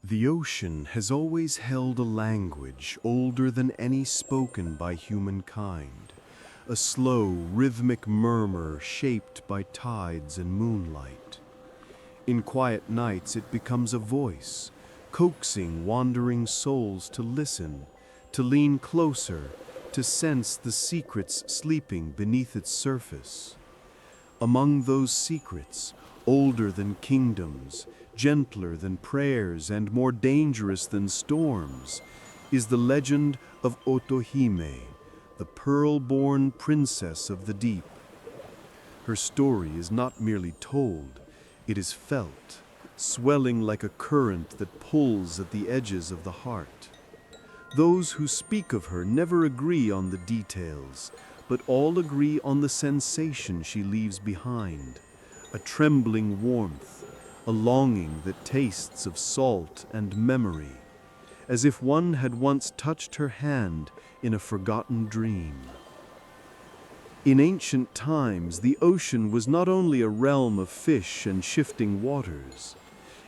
The ocean has always held a language older than any spoken by humankind, a slow, rhythmic murmur shaped by tides and moonlight. In quiet nights it becomes a voice, coaxing wandering souls to listen, to lean closer, to sense the secrets sleeping beneath its surface. Among those secrets, older than kingdoms, gentler than prayers, and more dangerous than storms, is the legend of Otohime, the pearl-born princess of the deep. Her story is not merely told, it is felt, swelling like a current that pulls at the edges of the heart. Those who speak of her never agree on the details, but all agree on the sensation she leaves behind, a trembling warmth, a longing that tastes of salt and memory, as if one had once touched her hand in a forgotten dream. In ancient times, the ocean was not only a realm of fish and shifting waters,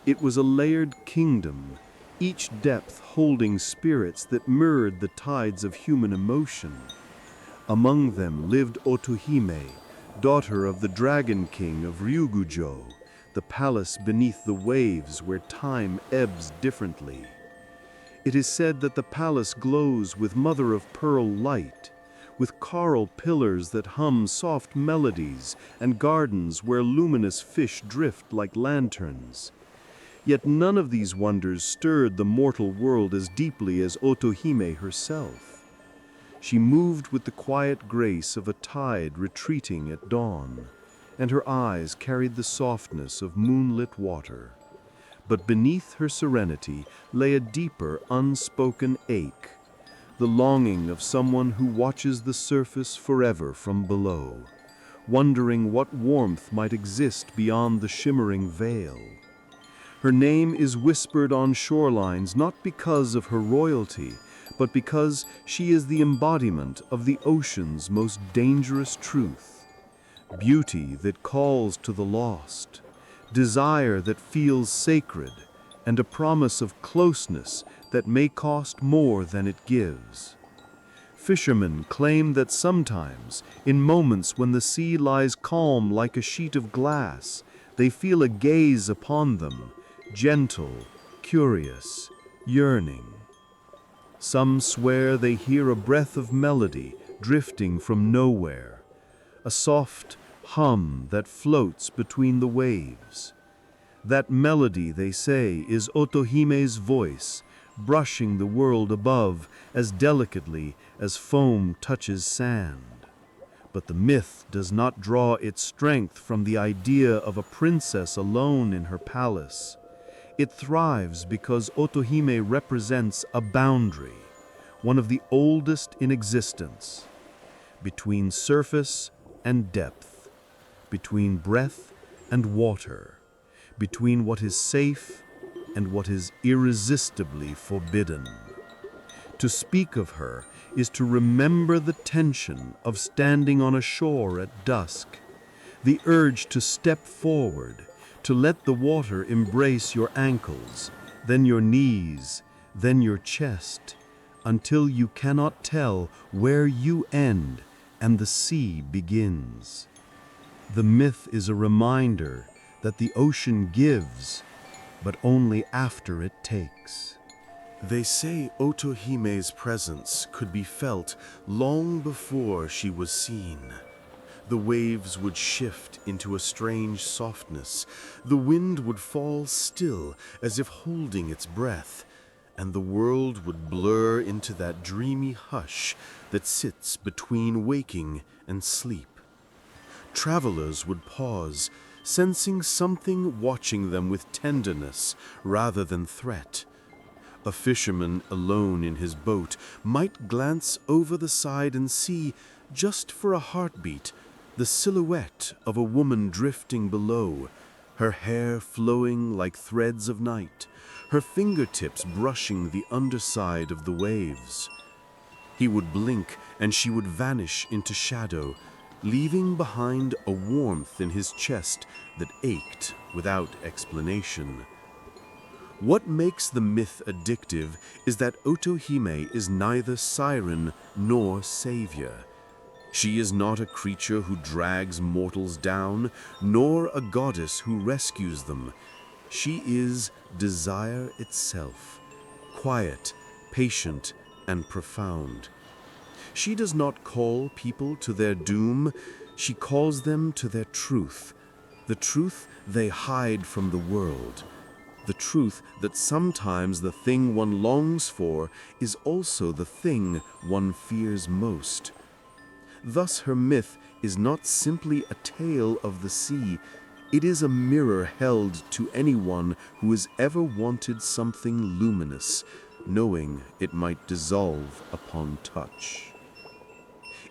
it was a layered kingdom, each depth holding spirits that mirrored the tides of human emotion. Among them lived Otohime, daughter of the Dragon King of Ryugujo, the palace beneath the waves where time ebbs differently. It is said that the palace glows with mother-of-pearl light, with coral pillars that hum soft melodies and gardens where luminous fish drift like lanterns. Yet none of these wonders stirred the mortal world as deeply as Otohime herself. She moved with the quiet grace of a tide retreating at dawn, and her eyes carried the softness of moonlit water. But beneath her serenity lay a deeper, unspoken ache, the longing of someone who watches the surface forever from below, wondering what warmth might exist beyond the shimmering veil. Her name is whispered on shorelines not because of her royalty, but because she is the embodiment of the ocean's most dangerous truth. Beauty that calls to the lost, desire that feels sacred, and a promise of closeness that may cost more than it gives. Fishermen claim that sometimes, in moments when the sea lies calm like a sheet of glass, they feel a gaze upon them, gentle, curious, yearning. Some swear they hear a breath of melody drifting from nowhere, a soft hum that floats between the waves. That melody, they say, is Otohime's voice, brushing the world above as delicately as foam touches sand. But the myth does not draw its strength from the idea of a princess alone in her palace. It thrives because Otohime represents a boundary, one of the oldest in existence, between surface and depth, between breath and water, between what is safe and what is irresistibly forbidden. To speak of her is to remember the tension of standing on a shore at dusk, the urge to step forward, to let the water embrace your ankles, then your knees, then your chest, until you cannot tell where you end and the sea begins. The myth is a reminder that the ocean gives, but only after it takes. They say Otohime's presence could be felt long before she was seen. The waves would shift into a strange softness, the wind would fall still as if holding its breath, and the world would blur into that dreamy hush that sits between waking and sleep. Travelers would pause, sensing something watching them with tenderness rather than threat. A fisherman alone in his boat might glance over the side and see, just for a heartbeat, the silhouette of a woman drifting below, her hair flowing like threads of night, her fingertips brushing the underside of the waves. He would blink and she would vanish into shadow, leaving behind a warmth in his chest that ached without explanation. What makes the myth addictive is that Otohime is neither siren nor savior. She is not a creature who drags mortals down, nor a goddess who rescues them. She is desire itself, quiet, patient, and profound. She does not call people to their doom, she calls them to their truth, the truth they hide from the world, the truth that sometimes the thing one longs for is also the thing one fears most. Thus her myth is not simply a tale of the sea, it is a mirror held to anyone who has ever wanted something luminous, knowing it might dissolve upon touch.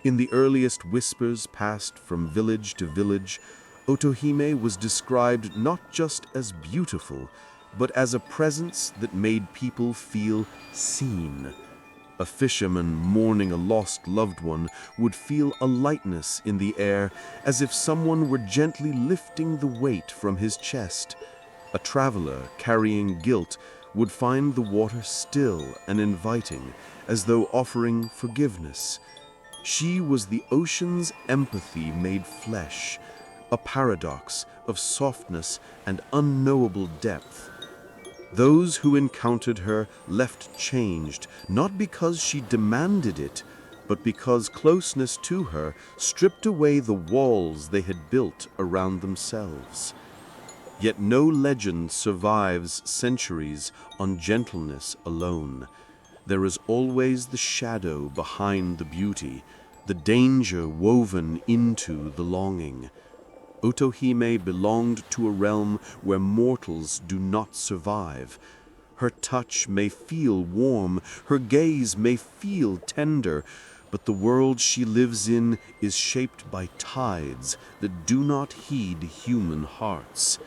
In the earliest whispers passed from village to village, Otohime was described not just as beautiful, but as a presence that made people feel seen. A fisherman mourning a lost loved one would feel a lightness in the air, as if someone were gently lifting the weight from his chest. A traveler carrying guilt would find the water still and inviting, as though offering forgiveness. She was the ocean's empathy made flesh, a paradox of softness and unknowable depth. Those who encountered her left changed, not because she demanded it, but because closeness to her stripped away the walls they had built around themselves. Yet no legend survives centuries on gentleness alone. There is always the shadow behind the beauty, the danger woven into the longing. Otohime belonged to a realm where mortals do not survive. Her touch may feel warm, her gaze may feel tender, but the world she lives in is shaped by tides that do not heed human hearts.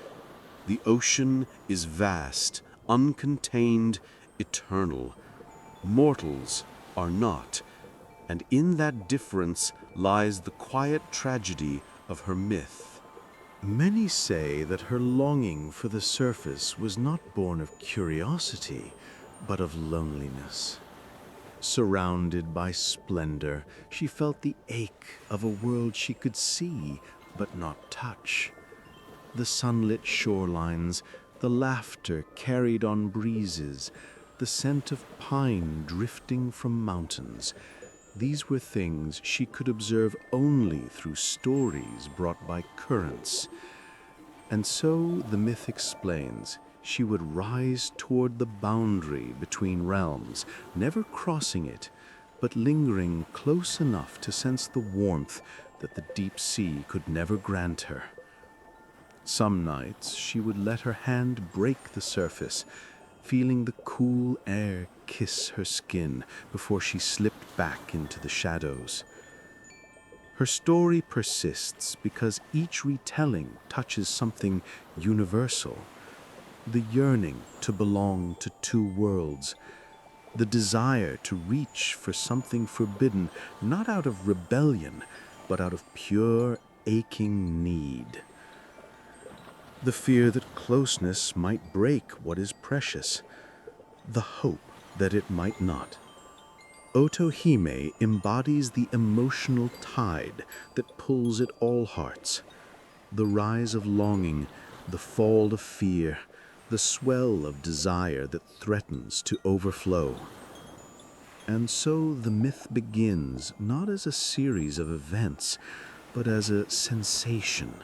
The ocean is vast, uncontained, eternal. Mortals are not, and in that difference lies the quiet tragedy of her myth. Many say that her longing for the surface was not born of curiosity, but of loneliness. Surrounded by splendor, she felt the ache of a world she could see but not touch. The sunlit shorelines, the laughter carried on breezes, the scent of pine drifting from mountains. These were things she could observe only through stories brought by currents. And so, the myth explains, she would rise toward the boundary between realms, never crossing it, but lingering close enough to sense the warmth that the deep sea could never grant her. Some nights she would let her hand break the surface, feeling the cool air kiss her skin before she slipped back into the shadows. Her story persists because each retelling touches something universal. The yearning to belong to two worlds, the desire to reach for something forbidden, not out of rebellion, but out of pure, aching need. The fear that closeness might break what is precious, the hope that it might not. Otohime embodies the emotional tide that pulls at all hearts, the rise of longing, the fall of fear, the swell of desire that threatens to overflow. And so the myth begins not as a series of events, but as a sensation,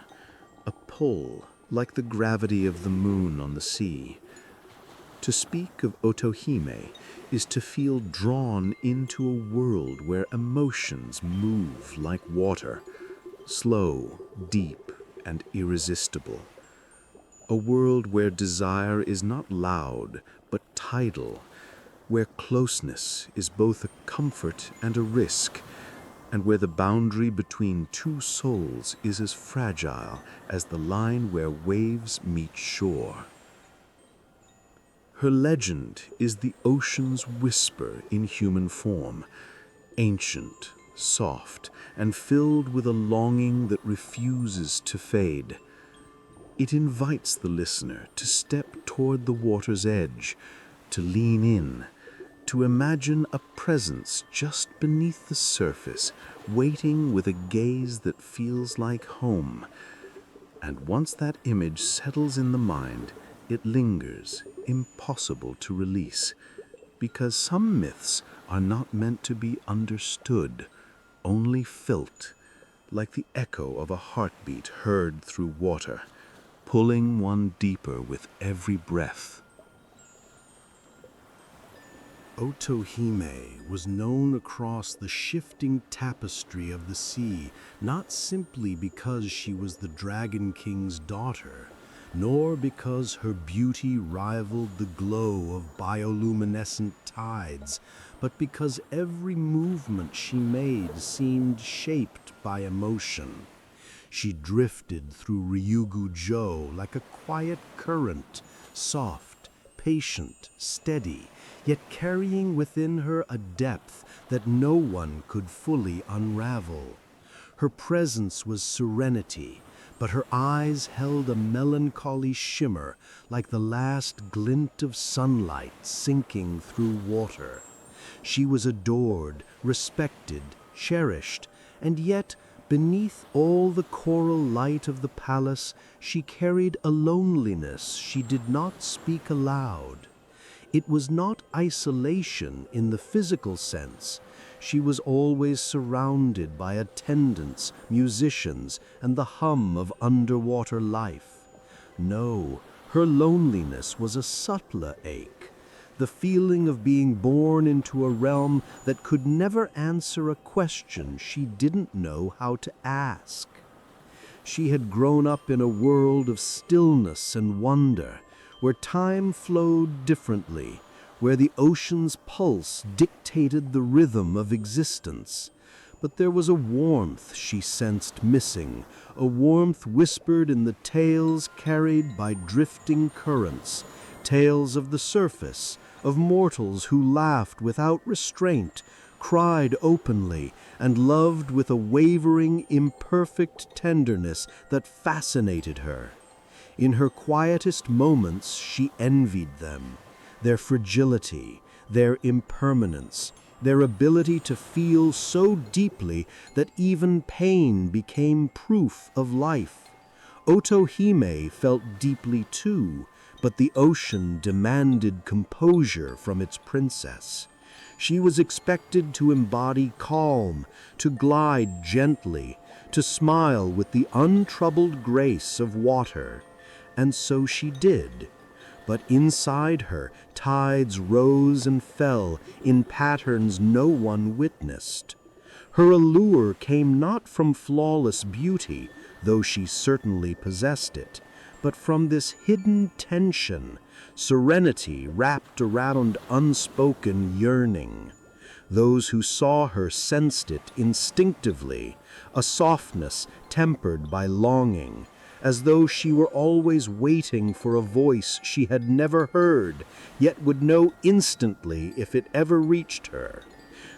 a pull, like the gravity of the moon on the sea. To speak of Otohime is to feel drawn into a world where emotions move like water, slow, deep, and irresistible. A world where desire is not loud, but tidal, where closeness is both a comfort and a risk, and where the boundary between two souls is as fragile as the line where waves meet shore. Her legend is the ocean's whisper in human form, ancient, soft, and filled with a longing that refuses to fade. It invites the listener to step toward the water's edge, to lean in, to imagine a presence just beneath the surface, waiting with a gaze that feels like home. And once that image settles in the mind, it lingers, impossible to release, because some myths are not meant to be understood, only felt, like the echo of a heartbeat heard through water, pulling one deeper with every breath. Otohime was known across the shifting tapestry of the sea, not simply because she was the Dragon King's daughter, nor because her beauty rivaled the glow of bioluminescent tides, but because every movement she made seemed shaped by emotion. She drifted through Ryugu-jo like a quiet current, soft, patient, steady, yet carrying within her a depth that no one could fully unravel. Her presence was serenity, but her eyes held a melancholy shimmer like the last glint of sunlight sinking through water. She was adored, respected, cherished, and yet, beneath all the coral light of the palace, she carried a loneliness she did not speak aloud. It was not isolation in the physical sense. She was always surrounded by attendants, musicians, and the hum of underwater life. No, her loneliness was a subtler ache, the feeling of being born into a realm that could never answer a question she didn't know how to ask. She had grown up in a world of stillness and wonder, where time flowed differently, where the ocean's pulse dictated the rhythm of existence. But there was a warmth she sensed missing, a warmth whispered in the tales carried by drifting currents, tales of the surface, of mortals who laughed without restraint, cried openly, and loved with a wavering, imperfect tenderness that fascinated her. In her quietest moments, she envied them, their fragility, their impermanence, their ability to feel so deeply that even pain became proof of life. Otohime felt deeply too, but the ocean demanded composure from its princess. She was expected to embody calm, to glide gently, to smile with the untroubled grace of water. And so she did. But inside her, tides rose and fell in patterns no one witnessed. Her allure came not from flawless beauty, though she certainly possessed it, but from this hidden tension, serenity wrapped around unspoken yearning. Those who saw her sensed it instinctively, a softness tempered by longing, as though she were always waiting for a voice she had never heard, yet would know instantly if it ever reached her.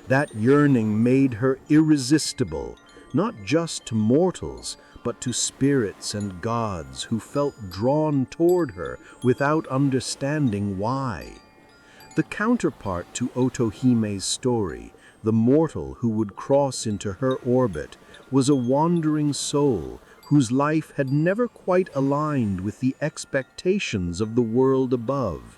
That yearning made her irresistible, not just to mortals, but to spirits and gods who felt drawn toward her without understanding why. The counterpart to Otohime's story, the mortal who would cross into her orbit, was a wandering soul whose life had never quite aligned with the expectations of the world above.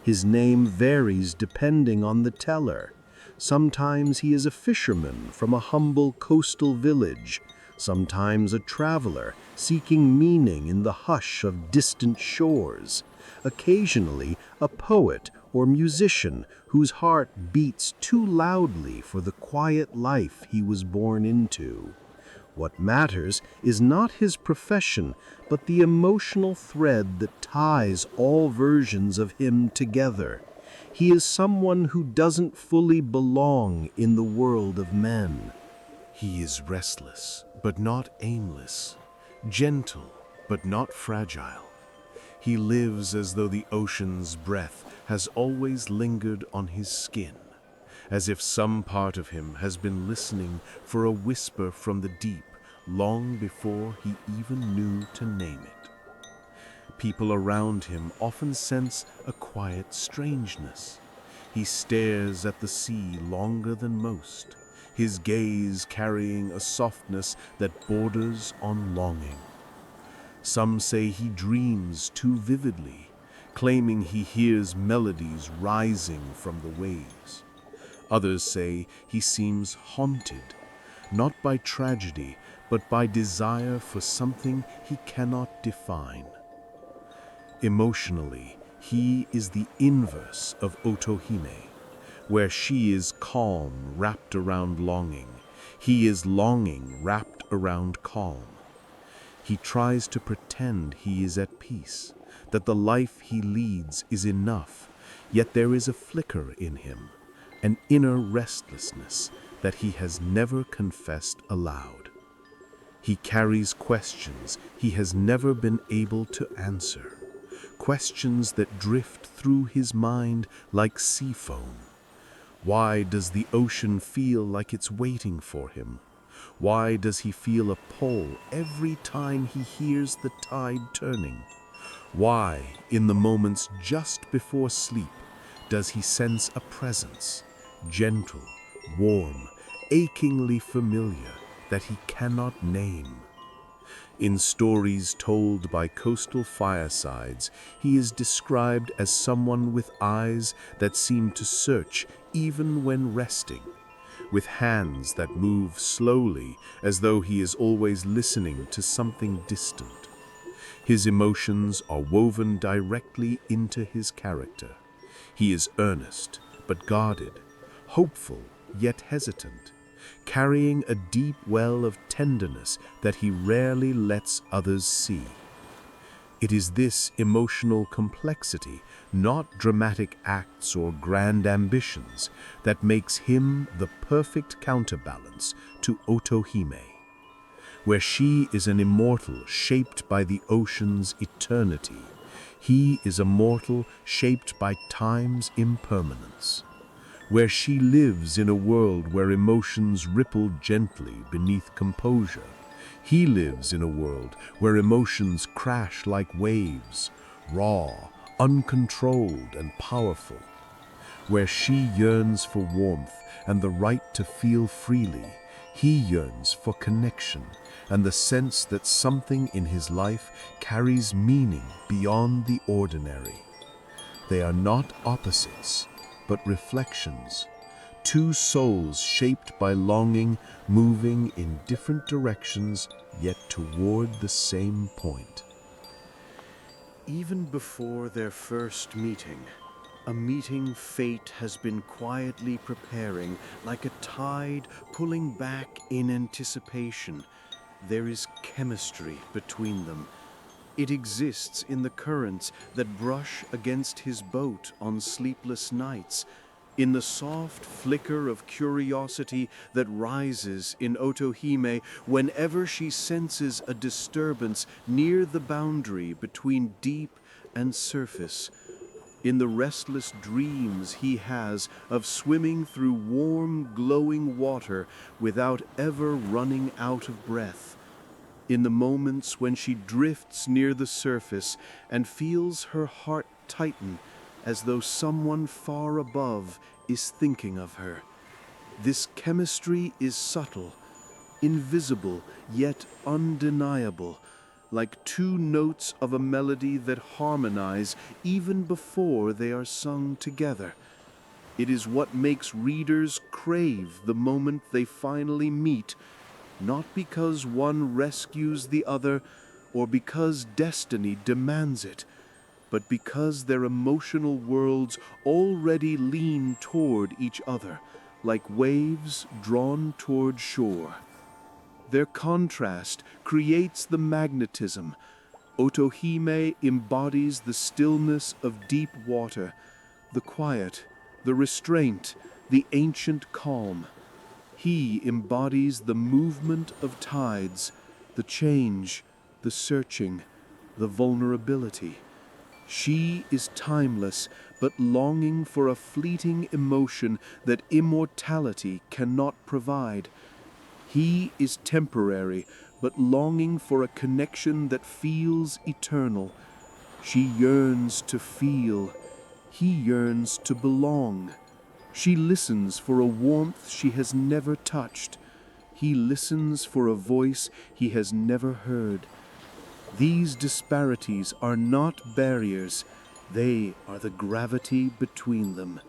His name varies depending on the teller. Sometimes he is a fisherman from a humble coastal village, sometimes a traveler seeking meaning in the hush of distant shores, occasionally a poet or musician whose heart beats too loudly for the quiet life he was born into. What matters is not his profession, but the emotional thread that ties all versions of him together. He is someone who doesn't fully belong in the world of men. He is restless, but not aimless, gentle, but not fragile. He lives as though the ocean's breath has always lingered on his skin, as if some part of him has been listening for a whisper from the deep long before he even knew to name it. People around him often sense a quiet strangeness. He stares at the sea longer than most, his gaze carrying a softness that borders on longing. Some say he dreams too vividly, claiming he hears melodies rising from the waves. Others say he seems haunted, not by tragedy, but by desire for something he cannot define. Emotionally, he is the inverse of Otohime, where she is calm wrapped around longing. He is longing wrapped around calm. He tries to pretend he is at peace, that the life he leads is enough, yet there is a flicker in him, an inner restlessness that he has never confessed aloud. He carries questions he has never been able to answer, questions that drift through his mind like sea foam. Why does the ocean feel like it's waiting for him? Why does he feel a pull every time he hears the tide turning? Why, in the moments just before sleep, does he sense a presence, gentle, warm, achingly familiar, that he cannot name? In stories told by coastal firesides, he is described as someone with eyes that seem to search even when resting, with hands that move slowly as though he is always listening to something distant. His emotions are woven directly into his character. He is earnest but guarded, hopeful yet hesitant, carrying a deep well of tenderness that he rarely lets others see. It is this emotional complexity, not dramatic acts or grand ambitions, that makes him the perfect counterbalance to Otohime. Where she is an immortal shaped by the ocean's eternity, he is a mortal shaped by time's impermanence. Where she lives in a world where emotions ripple gently beneath composure, he lives in a world where emotions crash like waves, raw, uncontrolled, and powerful. Where she yearns for warmth and the right to feel freely, he yearns for connection and the sense that something in his life carries meaning beyond the ordinary. They are not opposites, but reflections. Two souls shaped by longing, moving in different directions, yet toward the same point. Even before their first meeting, a meeting fate has been quietly preparing, like a tide pulling back in anticipation. There is chemistry between them. It exists in the currents that brush against his boat on sleepless nights, in the soft flicker of curiosity that rises in Otohime whenever she senses a disturbance near the boundary between deep and surface, in the restless dreams he has of swimming through warm, glowing water without ever running out of breath, in the moments when she drifts near the surface and feels her heart tighten as though someone far above is thinking of her. This chemistry is subtle, invisible, yet undeniable, like two notes of a melody that harmonize even before they are sung together. It is what makes readers crave the moment they finally meet, not because one rescues the other or because destiny demands it, but because their emotional worlds already lean toward each other, like waves drawn toward shore. Their contrast creates the magnetism. Otohime embodies the stillness of deep water, the quiet, the restraint, the ancient calm. He embodies the movement of tides, the change, the searching, the vulnerability. She is timeless, but longing for a fleeting emotion that immortality cannot provide. He is temporary, but longing for a connection that feels eternal. She yearns to feel. He yearns to belong. She listens for a warmth she has never touched. He listens for a voice he has never heard. These disparities are not barriers, they are the gravity between them.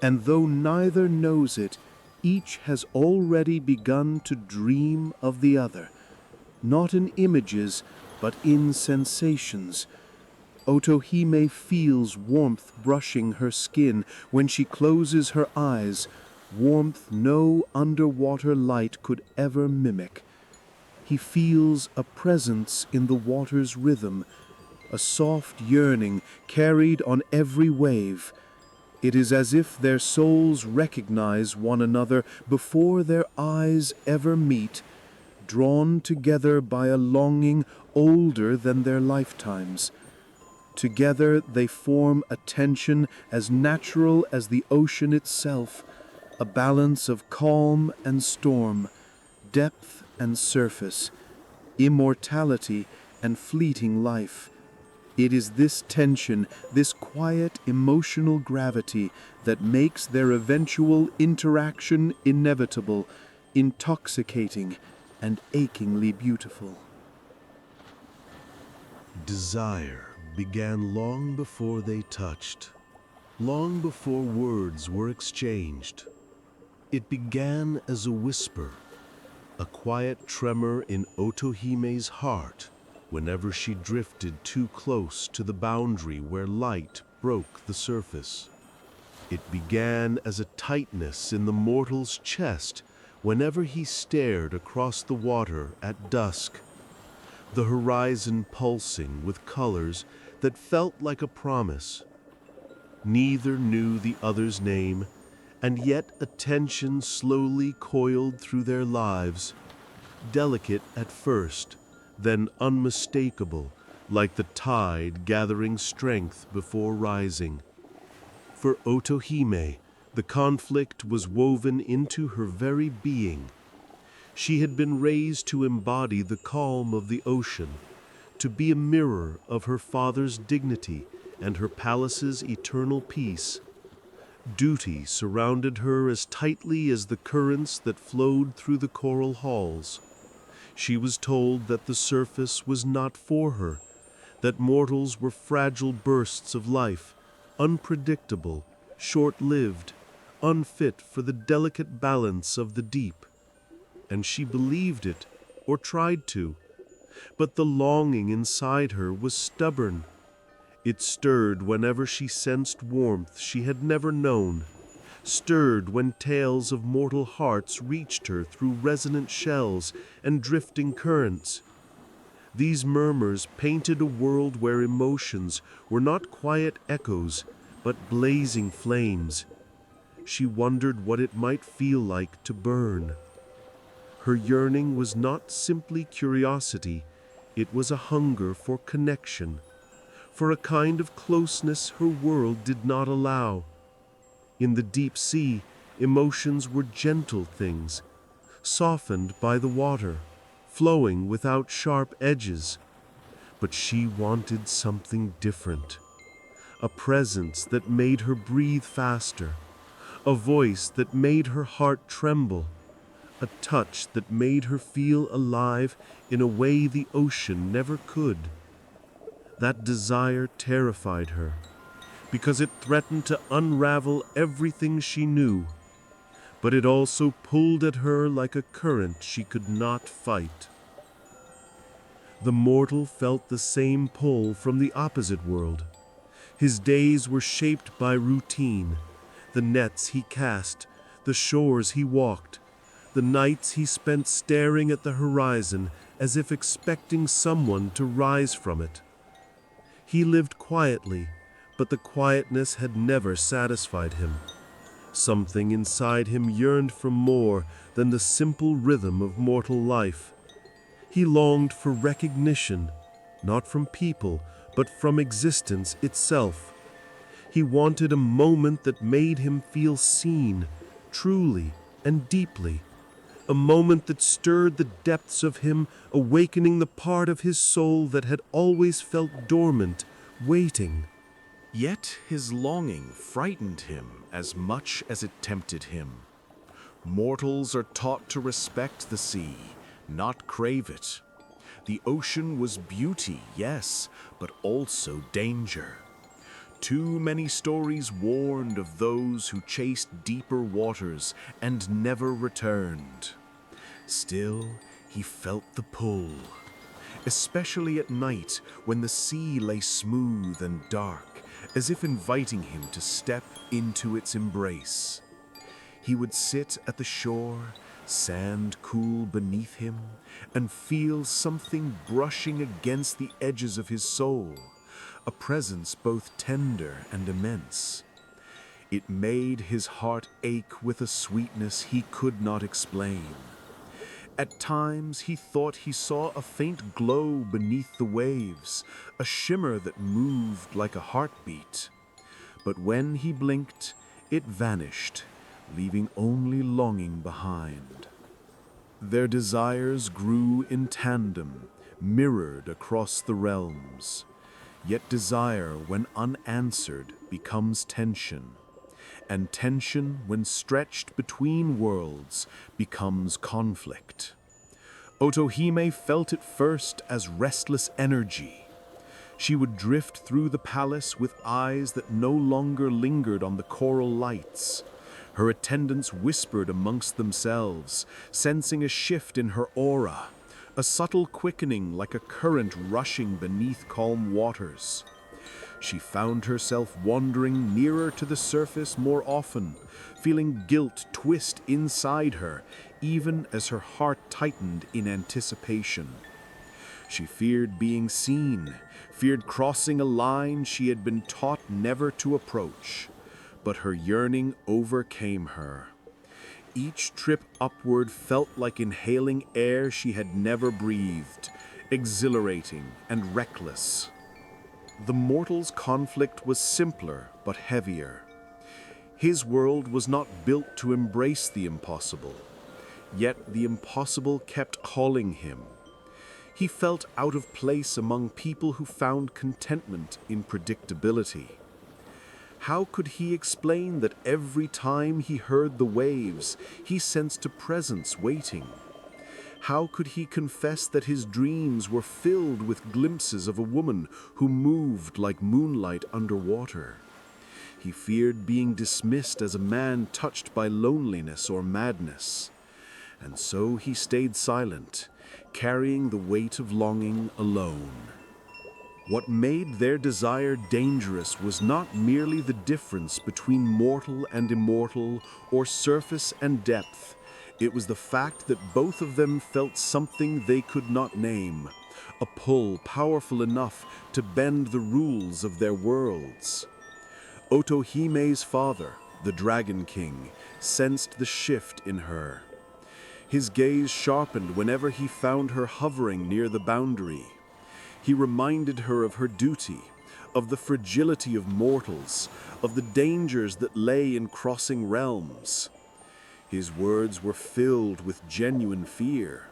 And though neither knows it, each has already begun to dream of the other, not in images, but in sensations. Otohime feels warmth brushing her skin when she closes her eyes, warmth no underwater light could ever mimic. He feels a presence in the water's rhythm, a soft yearning carried on every wave. It is as if their souls recognize one another before their eyes ever meet, drawn together by a longing older than their lifetimes. Together they form a tension as natural as the ocean itself, a balance of calm and storm, depth and surface, immortality and fleeting life. It is this tension, this quiet emotional gravity that makes their eventual interaction inevitable, intoxicating, and achingly beautiful. Desire began long before they touched, long before words were exchanged. It began as a whisper, a quiet tremor in Otohime's heart whenever she drifted too close to the boundary where light broke the surface. It began as a tightness in the mortal's chest whenever he stared across the water at dusk, the horizon pulsing with colors that felt like a promise. Neither knew the other's name, and yet a tension slowly coiled through their lives, delicate at first, then unmistakable, like the tide gathering strength before rising. For Otohime, the conflict was woven into her very being. She had been raised to embody the calm of the ocean, to be a mirror of her father's dignity and her palace's eternal peace. Duty surrounded her as tightly as the currents that flowed through the coral halls. She was told that the surface was not for her, that mortals were fragile bursts of life, unpredictable, short-lived, unfit for the delicate balance of the deep. And she believed it, or tried to. But the longing inside her was stubborn. It stirred whenever she sensed warmth she had never known, stirred when tales of mortal hearts reached her through resonant shells and drifting currents. These murmurs painted a world where emotions were not quiet echoes, but blazing flames. She wondered what it might feel like to burn. Her yearning was not simply curiosity, it was a hunger for connection, for a kind of closeness her world did not allow. In the deep sea, emotions were gentle things, softened by the water, flowing without sharp edges. But she wanted something different, a presence that made her breathe faster, a voice that made her heart tremble, a touch that made her feel alive in a way the ocean never could. That desire terrified her, because it threatened to unravel everything she knew, but it also pulled at her like a current she could not fight. The mortal felt the same pull from the opposite world. His days were shaped by routine, the nets he cast, the shores he walked, the nights he spent staring at the horizon as if expecting someone to rise from it. He lived quietly, but the quietness had never satisfied him. Something inside him yearned for more than the simple rhythm of mortal life. He longed for recognition, not from people, but from existence itself. He wanted a moment that made him feel seen, truly and deeply. A moment that stirred the depths of him, awakening the part of his soul that had always felt dormant, waiting. Yet his longing frightened him as much as it tempted him. Mortals are taught to respect the sea, not crave it. The ocean was beauty, yes, but also danger. Too many stories warned of those who chased deeper waters and never returned. Still, he felt the pull, especially at night when the sea lay smooth and dark, as if inviting him to step into its embrace. He would sit at the shore, sand cool beneath him, and feel something brushing against the edges of his soul, a presence both tender and immense. It made his heart ache with a sweetness he could not explain. At times he thought he saw a faint glow beneath the waves, a shimmer that moved like a heartbeat. But when he blinked, it vanished, leaving only longing behind. Their desires grew in tandem, mirrored across the realms. Yet desire, when unanswered, becomes tension. And tension, when stretched between worlds, becomes conflict. Otohime felt it first as restless energy. She would drift through the palace with eyes that no longer lingered on the coral lights. Her attendants whispered amongst themselves, sensing a shift in her aura, a subtle quickening like a current rushing beneath calm waters. She found herself wandering nearer to the surface more often, feeling guilt twist inside her, even as her heart tightened in anticipation. She feared being seen, feared crossing a line she had been taught never to approach. But her yearning overcame her. Each trip upward felt like inhaling air she had never breathed, exhilarating and reckless. The mortal's conflict was simpler but heavier. His world was not built to embrace the impossible, yet the impossible kept calling him. He felt out of place among people who found contentment in predictability. How could he explain that every time he heard the waves, he sensed a presence waiting? How could he confess that his dreams were filled with glimpses of a woman who moved like moonlight underwater? He feared being dismissed as a man touched by loneliness or madness. And so he stayed silent, carrying the weight of longing alone. What made their desire dangerous was not merely the difference between mortal and immortal, or surface and depth. It was the fact that both of them felt something they could not name, a pull powerful enough to bend the rules of their worlds. Otohime's father, the Dragon King, sensed the shift in her. His gaze sharpened whenever he found her hovering near the boundary. He reminded her of her duty, of the fragility of mortals, of the dangers that lay in crossing realms. His words were filled with genuine fear.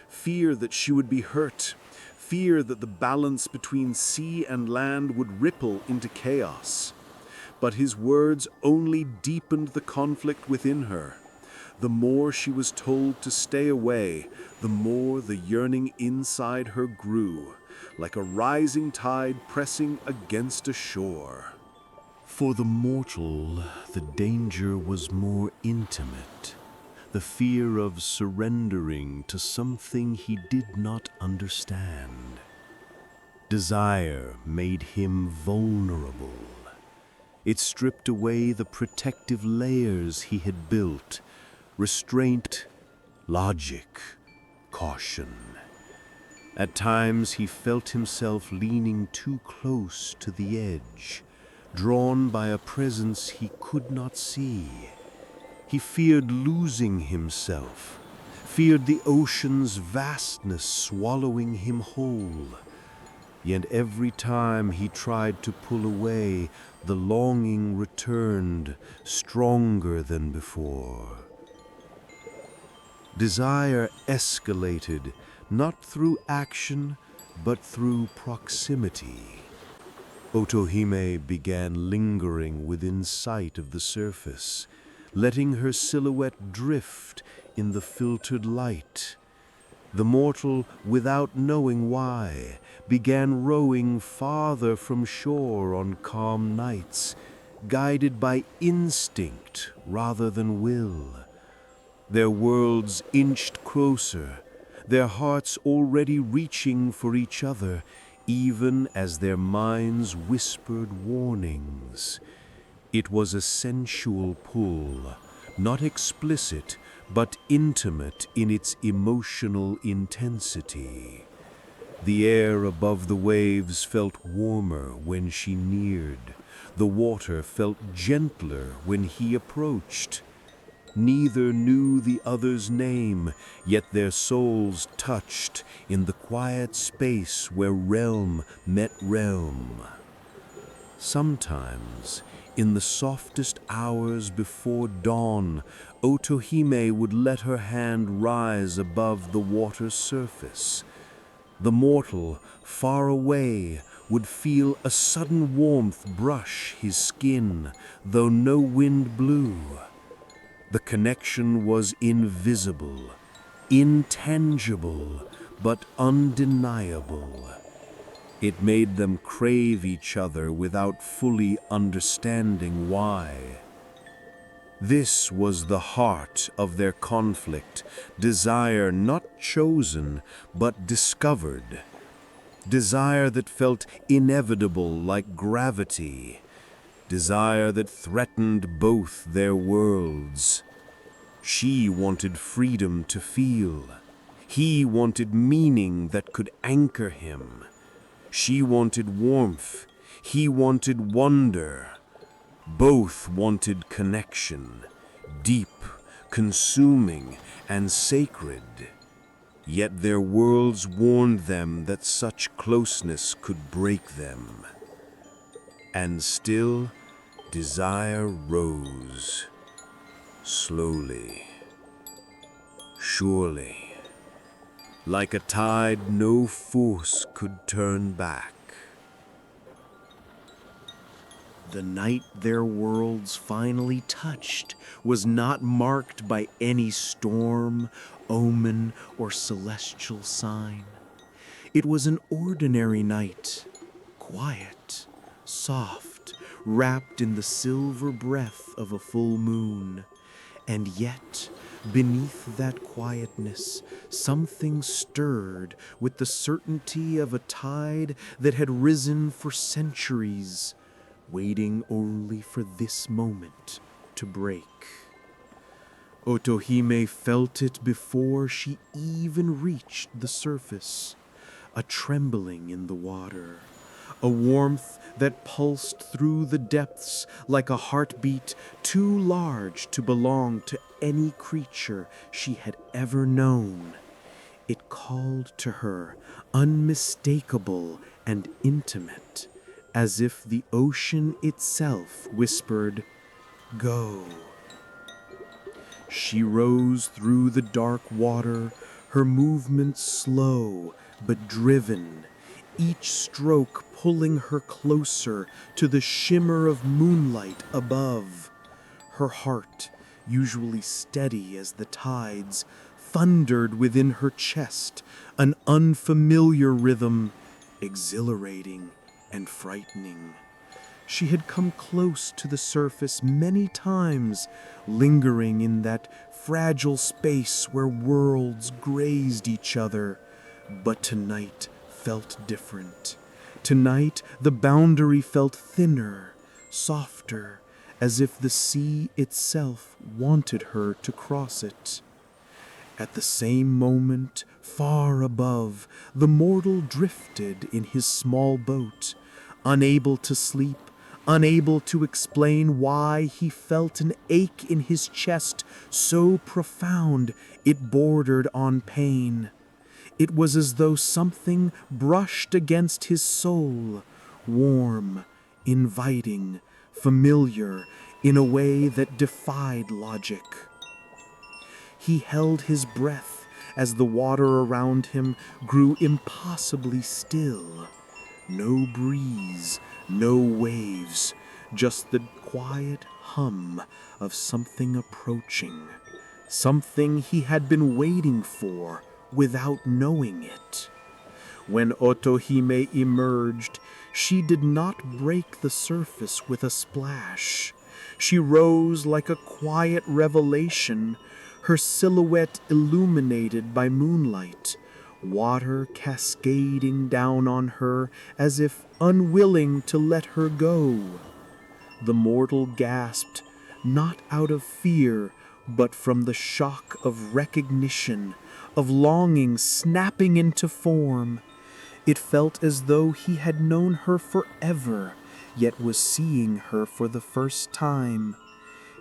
Fear that she would be hurt, fear that the balance between sea and land would ripple into chaos. But his words only deepened the conflict within her. The more she was told to stay away, the more the yearning inside her grew, like a rising tide pressing against a shore. For the mortal, the danger was more intimate, the fear of surrendering to something he did not understand. Desire made him vulnerable. It stripped away the protective layers he had built, restraint, logic, caution. At times he felt himself leaning too close to the edge, drawn by a presence he could not see. He feared losing himself, feared the ocean's vastness swallowing him whole. Yet every time he tried to pull away, the longing returned, stronger than before. Desire escalated, not through action, but through proximity. Otohime began lingering within sight of the surface, letting her silhouette drift in the filtered light. The mortal, without knowing why, began rowing farther from shore on calm nights, guided by instinct rather than will. Their worlds inched closer, their hearts already reaching for each other, even as their minds whispered warnings. It was a sensual pull, not explicit, but intimate in its emotional intensity. The air above the waves felt warmer when she neared. The water felt gentler when he approached. Neither knew the other's name, yet their souls touched in the quiet space where realm met realm. Sometimes, in the softest hours before dawn, Otohime would let her hand rise above the water's surface. The mortal, far away, would feel a sudden warmth brush his skin, though no wind blew. The connection was invisible, intangible, but undeniable. It made them crave each other without fully understanding why. This was the heart of their conflict, desire not chosen, but discovered. Desire that felt inevitable like gravity. Desire that threatened both their worlds. She wanted freedom to feel. He wanted meaning that could anchor him. She wanted warmth. He wanted wonder. Both wanted connection, deep, consuming, and sacred. Yet their worlds warned them that such closeness could break them. And still, desire rose, slowly, surely, like a tide no force could turn back. The night their worlds finally touched was not marked by any storm, omen, or celestial sign. It was an ordinary night, quiet, soft, wrapped in the silver breath of a full moon. And yet, beneath that quietness, something stirred with the certainty of a tide that had risen for centuries, waiting only for this moment to break. Otohime felt it before she even reached the surface, a trembling in the water, a warmth that pulsed through the depths like a heartbeat too large to belong to any creature she had ever known. It called to her, unmistakable and intimate, as if the ocean itself whispered, "Go." She rose through the dark water, her movements slow but driven, each stroke pulling her closer to the shimmer of moonlight above. Her heart, usually steady as the tides, thundered within her chest, an unfamiliar rhythm, exhilarating and frightening. She had come close to the surface many times, lingering in that fragile space where worlds grazed each other. But tonight felt different. Tonight the boundary felt thinner, softer, as if the sea itself wanted her to cross it. At the same moment, far above, the mortal drifted in his small boat, unable to sleep, unable to explain why he felt an ache in his chest so profound it bordered on pain. It was as though something brushed against his soul, warm, inviting, familiar, in a way that defied logic. He held his breath as the water around him grew impossibly still. No breeze, No waves, just the quiet hum of something approaching, something he had been waiting for without knowing it. When Otohime emerged, she did not break the surface with a splash. She rose like a quiet revelation, her silhouette illuminated by moonlight, water cascading down on her as if unwilling to let her go. The mortal gasped, not out of fear, but from the shock of recognition, of longing snapping into form. It felt as though he had known her forever, yet was seeing her for the first time.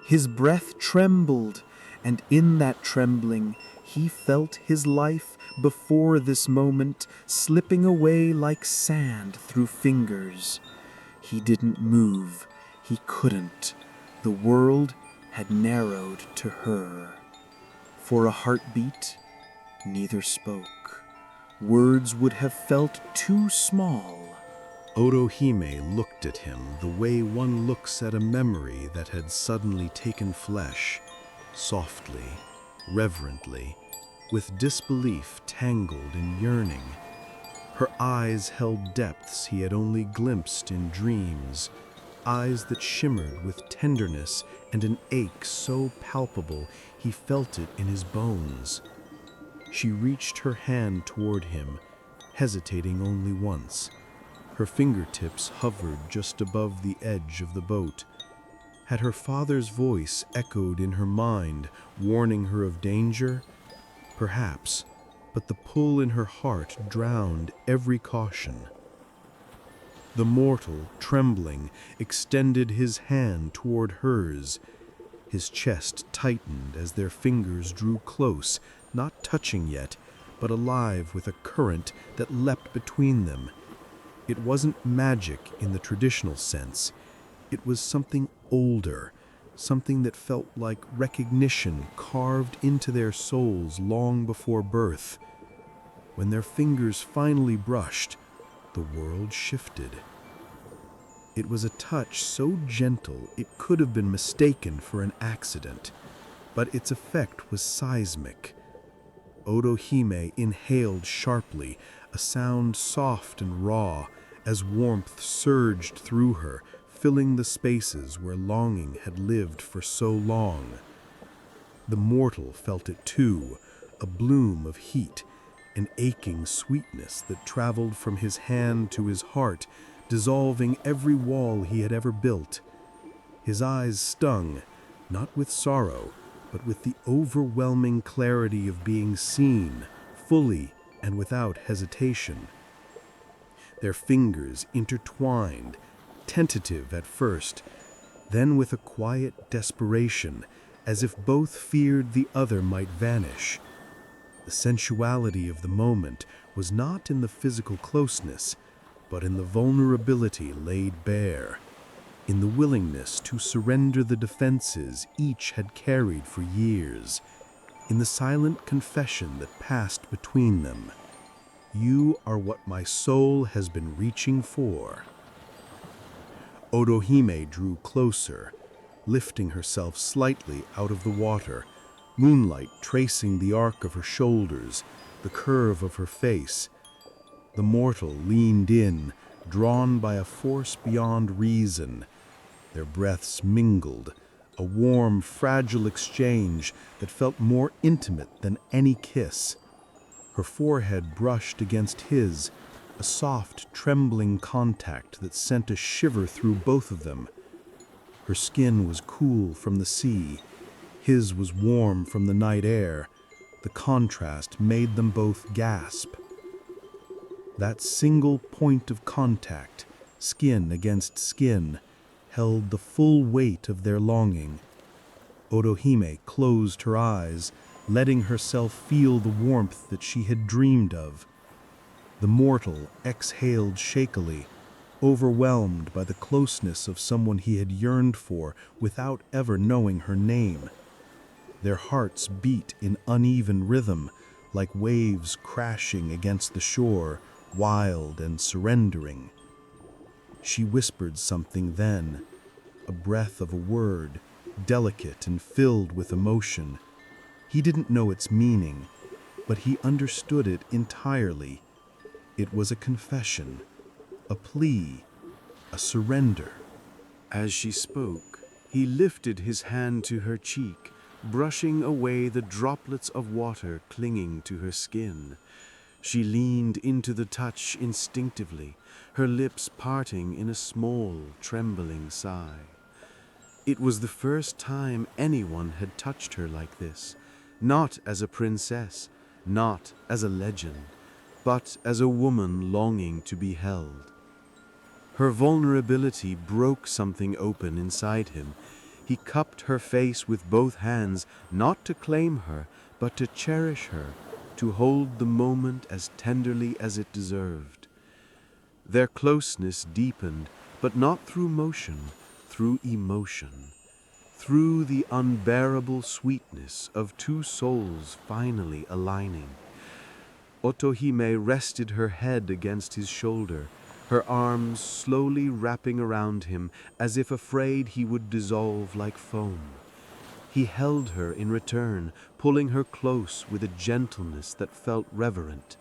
His breath trembled, and in that trembling he felt his life before this moment slipping away like sand through fingers. He didn't move. He couldn't. The world had narrowed to her. For a heartbeat, neither spoke. Words would have felt too small. Otohime looked at him the way one looks at a memory that had suddenly taken flesh, softly, reverently, with disbelief tangled in yearning. Her eyes held depths he had only glimpsed in dreams, eyes that shimmered with tenderness and an ache so palpable he felt it in his bones. She reached her hand toward him, hesitating only once. Her fingertips hovered just above the edge of the boat. Had her father's voice echoed in her mind, warning her of danger? Perhaps, but the pull in her heart drowned every caution. The mortal, trembling, extended his hand toward hers. His chest tightened as their fingers drew close, not touching yet, but alive with a current that leapt between them. It wasn't magic in the traditional sense. It was something older, something that felt like recognition carved into their souls long before birth. When their fingers finally brushed, the world shifted. It was a touch so gentle it could have been mistaken for an accident, but its effect was seismic. Otohime inhaled sharply, a sound soft and raw, as warmth surged through her, filling the spaces where longing had lived for so long. The mortal felt it too, a bloom of heat, an aching sweetness that traveled from his hand to his heart, dissolving every wall he had ever built. His eyes stung, not with sorrow, but with the overwhelming clarity of being seen, fully and without hesitation. Their fingers intertwined, tentative at first, then with a quiet desperation, as if both feared the other might vanish. The sensuality of the moment was not in the physical closeness, but in the vulnerability laid bare, in the willingness to surrender the defenses each had carried for years, in the silent confession that passed between them. You are what my soul has been reaching for. Otohime drew closer, lifting herself slightly out of the water, moonlight tracing the arc of her shoulders, the curve of her face. The mortal leaned in, drawn by a force beyond reason. Their breaths mingled, a warm, fragile exchange that felt more intimate than any kiss. Her forehead brushed against his, a soft, trembling contact that sent a shiver through both of them. Her skin was cool from the sea. His was warm from the night air. The contrast made them both gasp. That single point of contact, skin against skin, held the full weight of their longing. Otohime closed her eyes, letting herself feel the warmth that she had dreamed of. The mortal exhaled shakily, overwhelmed by the closeness of someone he had yearned for without ever knowing her name. Their hearts beat in uneven rhythm, like waves crashing against the shore, wild and surrendering. She whispered something then, a breath of a word, delicate and filled with emotion. He didn't know its meaning, but he understood it entirely. It was a confession, a plea, a surrender. As she spoke, he lifted his hand to her cheek, brushing away the droplets of water clinging to her skin. She leaned into the touch instinctively, her lips parting in a small, trembling sigh. It was the first time anyone had touched her like this, not as a princess, not as a legend, but as a woman longing to be held. Her vulnerability broke something open inside him. He cupped her face with both hands, not to claim her, but to cherish her, to hold the moment as tenderly as it deserved. Their closeness deepened, but not through motion, through emotion, through the unbearable sweetness of two souls finally aligning. Otohime rested her head against his shoulder, her arms slowly wrapping around him as if afraid he would dissolve like foam. He held her in return, pulling her close with a gentleness that felt reverent.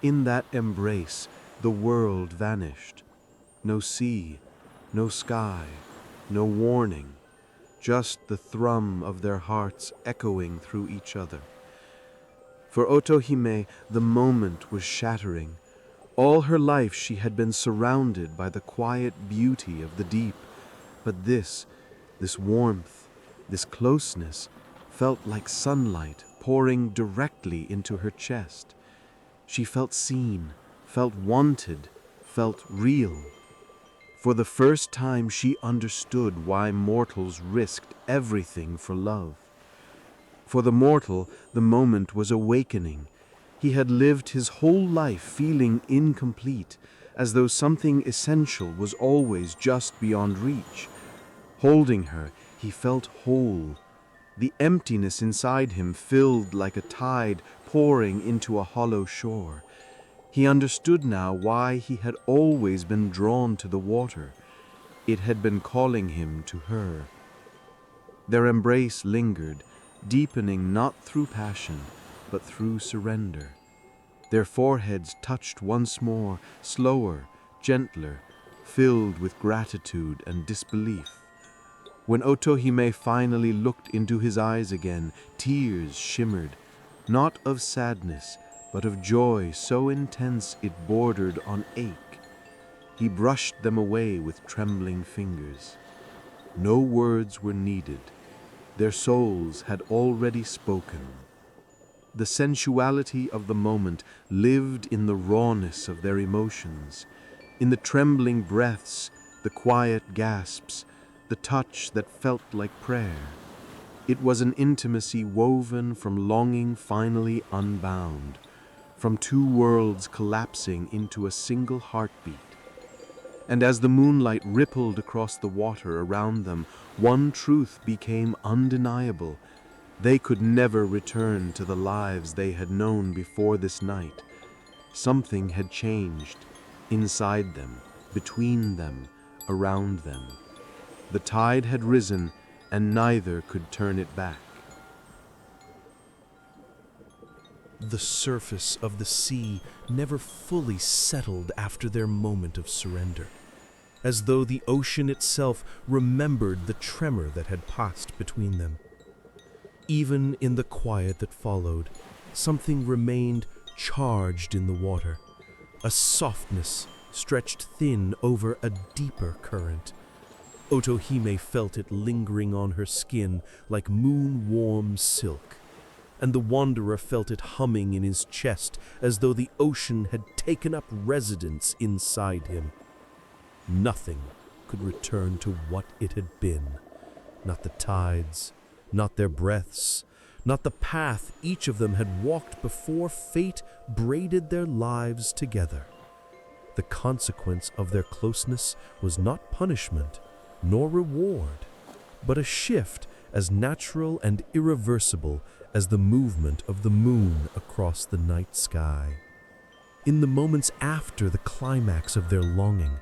In that embrace, the world vanished. No sea, no sky, no warning, just the thrum of their hearts echoing through each other. For Otohime, the moment was shattering. All her life she had been surrounded by the quiet beauty of the deep, but this warmth, this closeness, felt like sunlight pouring directly into her chest. She felt seen, felt wanted, felt real. For the first time she understood why mortals risked everything for love. For the mortal, the moment was awakening. He had lived his whole life feeling incomplete, as though something essential was always just beyond reach. Holding her, he felt whole. The emptiness inside him filled like a tide pouring into a hollow shore. He understood now why he had always been drawn to the water. It had been calling him to her. Their embrace lingered, deepening not through passion, but through surrender. Their foreheads touched once more, slower, gentler, filled with gratitude and disbelief. When Otohime finally looked into his eyes again, tears shimmered, not of sadness, but of joy so intense it bordered on ache. He brushed them away with trembling fingers. No words were needed. Their souls had already spoken. The sensuality of the moment lived in the rawness of their emotions, in the trembling breaths, the quiet gasps, the touch that felt like prayer. It was an intimacy woven from longing finally unbound, from two worlds collapsing into a single heartbeat. And as the moonlight rippled across the water around them, one truth became undeniable. They could never return to the lives they had known before this night. Something had changed, inside them, between them, around them. The tide had risen, and neither could turn it back. The surface of the sea never fully settled after their moment of surrender, as though the ocean itself remembered the tremor that had passed between them. Even in the quiet that followed, something remained charged in the water, a softness stretched thin over a deeper current. Otohime felt it lingering on her skin like moon-warm silk, and the wanderer felt it humming in his chest as though the ocean had taken up residence inside him. Nothing could return to what it had been, not the tides, not their breaths, not the path each of them had walked before fate braided their lives together. The consequence of their closeness was not punishment, nor reward, but a shift as natural and irreversible as the movement of the moon across the night sky. In the moments after the climax of their longing,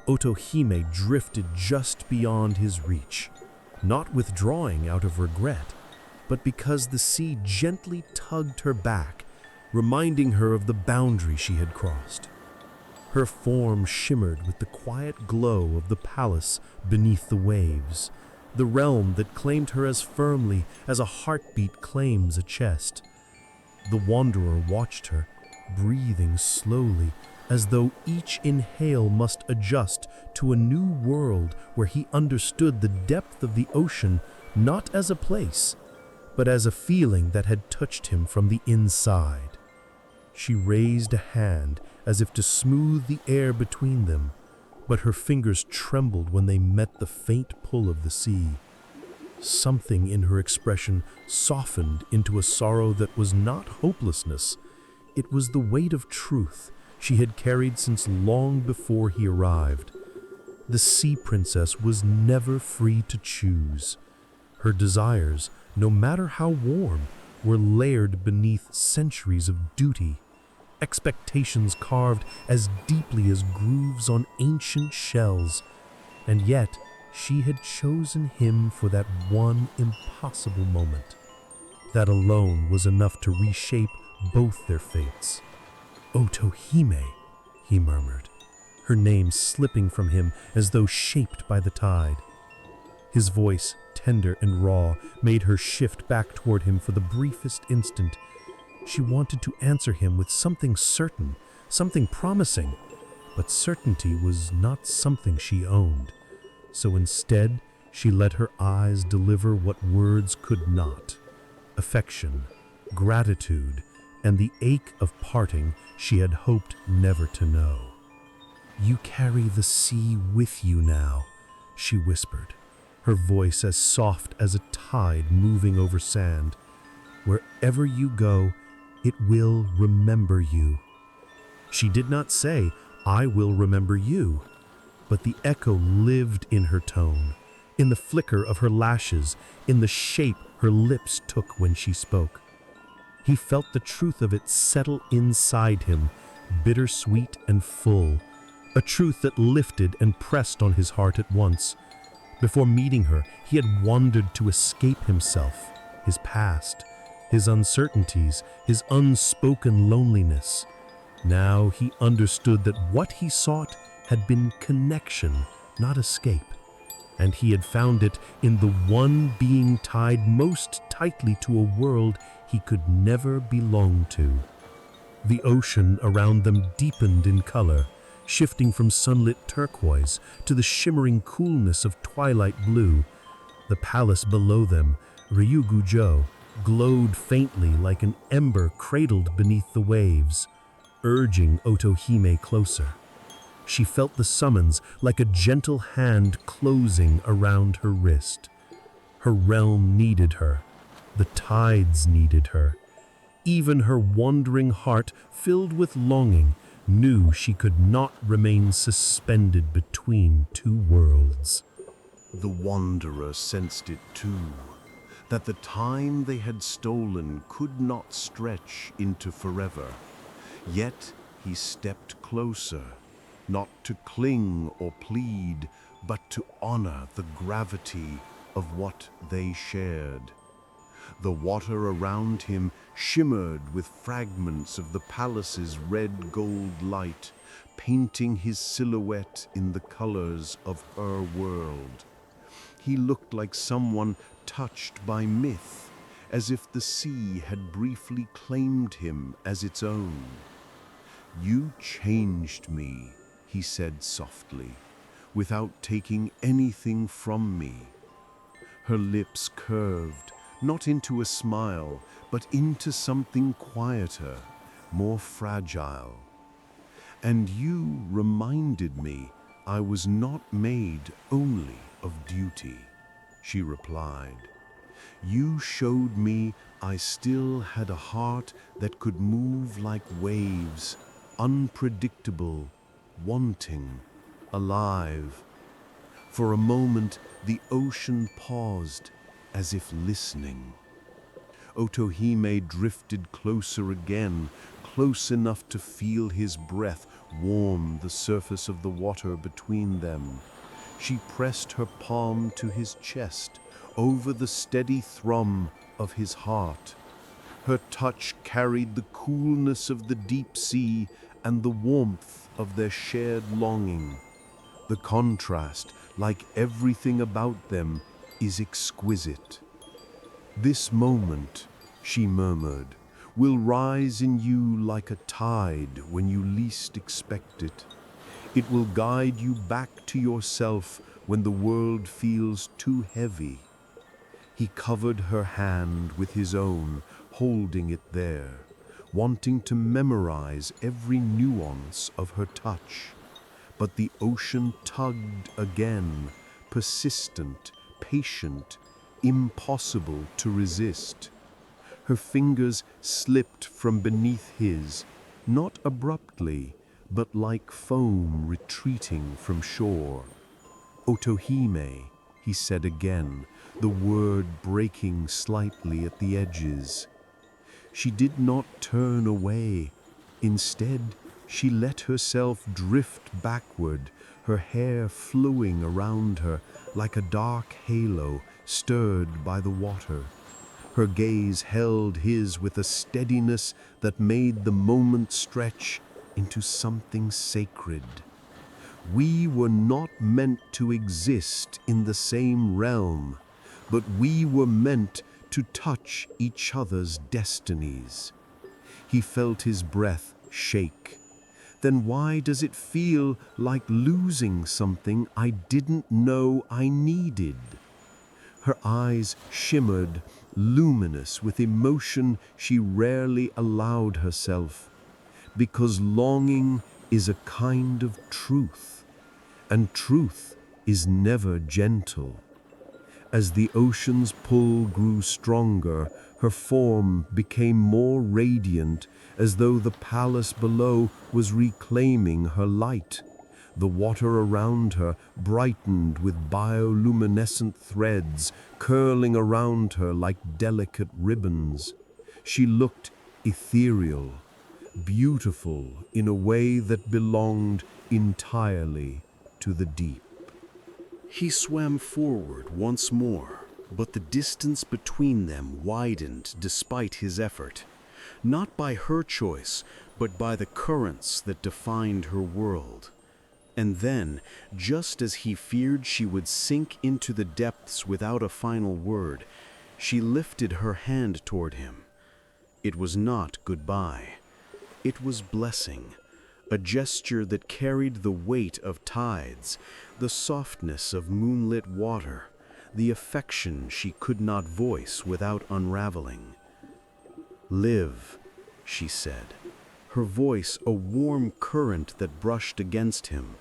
Otohime drifted just beyond his reach, not withdrawing out of regret, but because the sea gently tugged her back, reminding her of the boundary she had crossed. Her form shimmered with the quiet glow of the palace beneath the waves, the realm that claimed her as firmly as a heartbeat claims a chest. The wanderer watched her, breathing slowly, as though each inhale must adjust to a new world where he understood the depth of the ocean not as a place, but as a feeling that had touched him from the inside. She raised a hand as if to smooth the air between them, but her fingers trembled when they met the faint pull of the sea. Something in her expression softened into a sorrow that was not hopelessness. It was the weight of truth she had carried since long before he arrived. The sea princess was never free to choose. Her desires, no matter how warm, were layered beneath centuries of duty, expectations carved as deeply as grooves on ancient shells, and yet she had chosen him for that one impossible moment. That alone was enough to reshape both their fates. "Otohime," he murmured, her name slipping from him as though shaped by the tide. His voice, tender and raw, made her shift back toward him for the briefest instant. She wanted to answer him with something certain, something promising, but certainty was not something she owned. So instead, she let her eyes deliver what words could not: affection, gratitude, and the ache of parting she had hoped never to know. "You carry the sea with you now," she whispered, her voice as soft as a tide moving over sand. "Wherever you go, it will remember you." She did not say, "I will remember you," but the echo lived in her tone, in the flicker of her lashes, in the shape her lips took when she spoke. He felt the truth of it settle inside him, bittersweet and full, a truth that lifted and pressed on his heart at once. Before meeting her, he had wandered to escape himself, his past, his uncertainties, his unspoken loneliness. Now he understood that what he sought had been connection, not escape, and he had found it in the one being tied most tightly to a world he could never belong to. The ocean around them deepened in color, shifting from sunlit turquoise to the shimmering coolness of twilight blue. The palace below them, Ryugujo, glowed faintly like an ember cradled beneath the waves, urging Otohime closer. She felt the summons like a gentle hand closing around her wrist. Her realm needed her. The tides needed her. Even her wandering heart, filled with longing, knew she could not remain suspended between two worlds. The wanderer sensed it too, that the time they had stolen could not stretch into forever. Yet he stepped closer, not to cling or plead, but to honor the gravity of what they shared. The water around him shimmered with fragments of the palace's red-gold light, painting his silhouette in the colors of her world. He looked like someone touched by myth, as if the sea had briefly claimed him as its own. "You changed me," he said softly, "without taking anything from me." Her lips curved, not into a smile, but into something quieter, more fragile. "And you reminded me I was not made only of duty," she replied. "You showed me I still had a heart that could move like waves, unpredictable, wanting, alive." For a moment, the ocean paused, as if listening. Otohime drifted closer again, close enough to feel his breath warmed the surface of the water between them. She pressed her palm to his chest, over the steady thrum of his heart. Her touch carried the coolness of the deep sea and the warmth of their shared longing. The contrast, like everything about them, is exquisite. "This moment," she murmured, "will rise in you like a tide when you least expect it. It will guide you back to yourself when the world feels too heavy." He covered her hand with his own, holding it there, wanting to memorize every nuance of her touch. But the ocean tugged again, persistent, patient, impossible to resist. Her fingers slipped from beneath his, not abruptly, but like foam retreating from shore. "Otohime," he said again, the word breaking slightly at the edges. She did not turn away. Instead, she let herself drift backward, her hair flowing around her like a dark halo stirred by the water. Her gaze held his with a steadiness that made the moment stretch into something sacred. We were not meant to exist in the same realm, but we were meant to touch each other's destinies. He felt his breath shake. "Then why does it feel like losing something I didn't know I needed?" Her eyes shimmered, luminous with emotion she rarely allowed herself. Because longing is a kind of truth, and truth is never gentle. As the ocean's pull grew stronger, her form became more radiant, as though the palace below was reclaiming her light. The water around her brightened with bioluminescent threads, curling around her like delicate ribbons. She looked ethereal, beautiful in a way that belonged entirely to the deep. He swam forward once more, but the distance between them widened despite his effort. Not by her choice, but by the currents that defined her world. And then, just as he feared she would sink into the depths without a final word, she lifted her hand toward him. It was not goodbye. It was blessing, a gesture that carried the weight of tides, the softness of moonlit water, the affection she could not voice without unraveling. "Live," she said, her voice a warm current that brushed against him.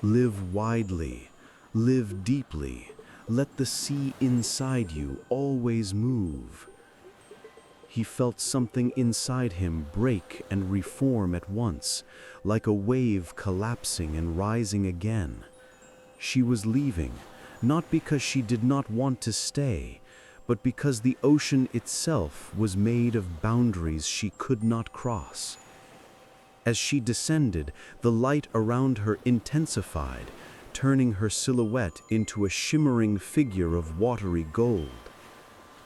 "Live widely, live deeply, let the sea inside you always move." He felt something inside him break and reform at once, like a wave collapsing and rising again. She was leaving, not because she did not want to stay, but because the ocean itself was made of boundaries she could not cross. As she descended, the light around her intensified, turning her silhouette into a shimmering figure of watery gold.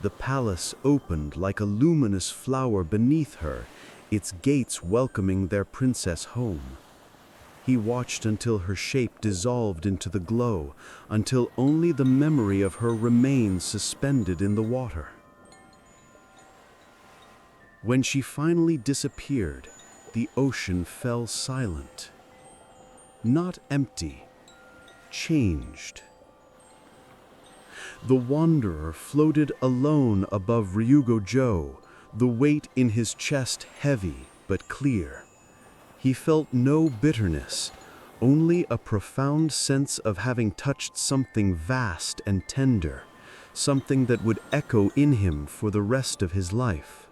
The palace opened like a luminous flower beneath her, its gates welcoming their princess home. He watched until her shape dissolved into the glow, until only the memory of her remained suspended in the water. When she finally disappeared, the ocean fell silent. Not empty, changed. The wanderer floated alone above Ryugo-jo, the weight in his chest heavy but clear. He felt no bitterness, only a profound sense of having touched something vast and tender, something that would echo in him for the rest of his life.